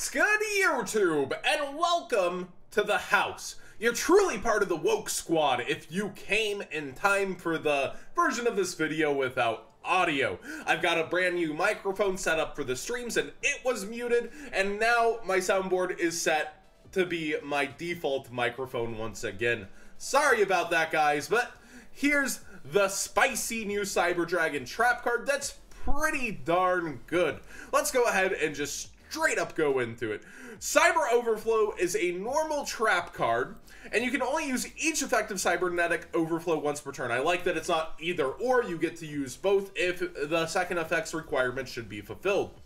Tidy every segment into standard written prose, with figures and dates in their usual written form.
What's good, YouTube? And welcome to the house. You're truly part of the woke squad if you came in time for the version of this video without audio. I've got a brand new microphone set up for the streams and it was muted, and now my soundboard is set to be my default microphone once again. Sorry about that, guys, but here's the spicy new Cyber Dragon trap card that's pretty darn good. Let's go ahead and just straight up go into it. Cyber Overflow is a normal trap card, and you can only use each effective cybernetic overflow once per turn. I like that it's not either or, you get to use both if the second effect's requirement should be fulfilled.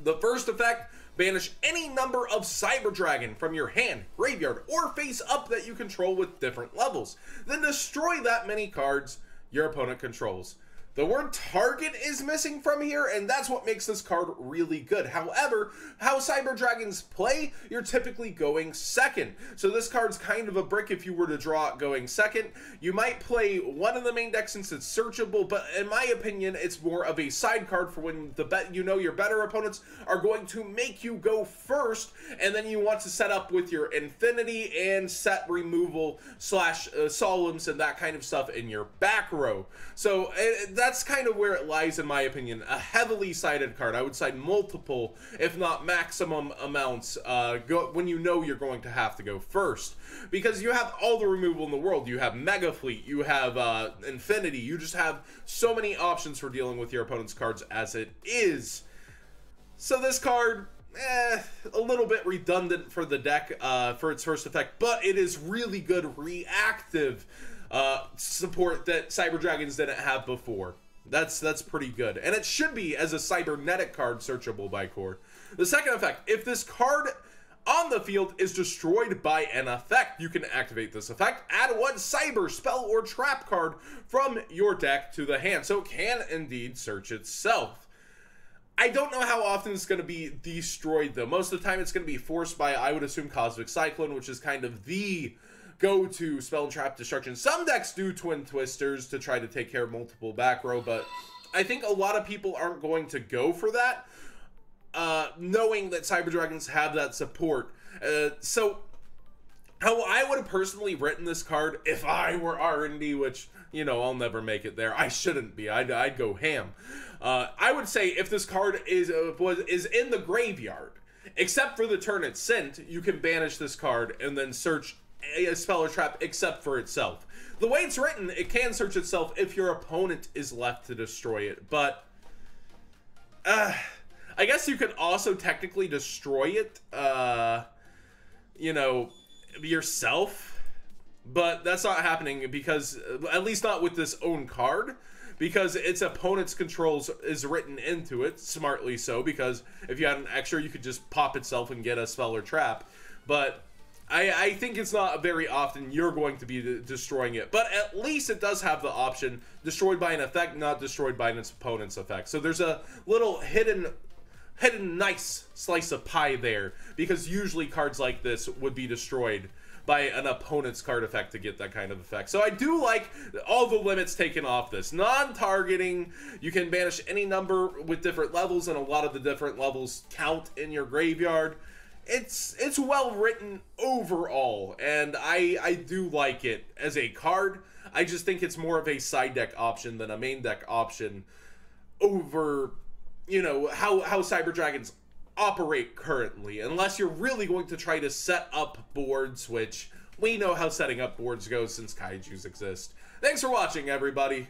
The first effect, banish any number of Cyber Dragon from your hand, graveyard, or face up that you control with different levels. Then destroy that many cards your opponent controls. The word target is missing from here, and that's what makes this card really good. However, how Cyber Dragons play, you're typically going second. So this card's kind of a brick if you were to draw it going second. You might play one in the main deck since it's searchable, but in my opinion, it's more of a side card for when your better opponents are going to make you go first, and then you want to set up with your Infinity and set removal slash Solemns and that kind of stuff in your back row. So that's kind of where it lies, in my opinion. A heavily sided card. I would side multiple, if not maximum amounts, when you know you're going to have to go first. Because you have all the removal in the world. You have Mega Fleet, you have Infinity, you just have so many options for dealing with your opponent's cards as it is. So this card, a little bit redundant for the deck for its first effect, but it is really good reactive support that Cyber Dragons didn't have before. That's pretty good, and it should be as a cybernetic card searchable by core. The second effect, if this card on the field is destroyed by an effect, you can activate this effect, add one cyber spell or trap card from your deck to the hand, so it can indeed search itself. I don't know how often it's going to be destroyed though. Most of the time it's going to be forced by, I would assume, Cosmic Cyclone, which is kind of the go-to spell and trap destruction. Some decks do Twin Twisters to try to take care of multiple back row, but I think a lot of people aren't going to go for that, knowing that Cyber Dragons have that support. So how I would have personally written this card if I were R&D, which, you know, I'll never make it there. I shouldn't be. I'd go ham. I would say if this card is in the graveyard, except for the turn it's sent, you can banish this card and then search a spell or trap except for itself. The way it's written, it can search itself if your opponent is left to destroy it, but I guess you could also technically destroy it, you know, yourself, but that's not happening because, at least not with this own card, because its opponent's controls is written into it, smartly so, because if you had an extra, you could just pop itself and get a spell or trap, but I think it's not very often you're going to be destroying it, but at least it does have the option destroyed by an effect, not destroyed by its opponent's effect. So there's a little hidden nice slice of pie there, because usually cards like this would be destroyed by an opponent's card effect to get that kind of effect. So I do like all the limits taken off this. Non-targeting, you can banish any number with different levels, and a lot of the different levels count in your graveyard. It's well written overall, and I do like it as a card. I just think it's more of a side deck option than a main deck option over, you know, how Cyber Dragons operate currently, unless you're really going to try to set up boards, which we know how setting up boards goes since Kaijus exist. Thanks for watching, everybody.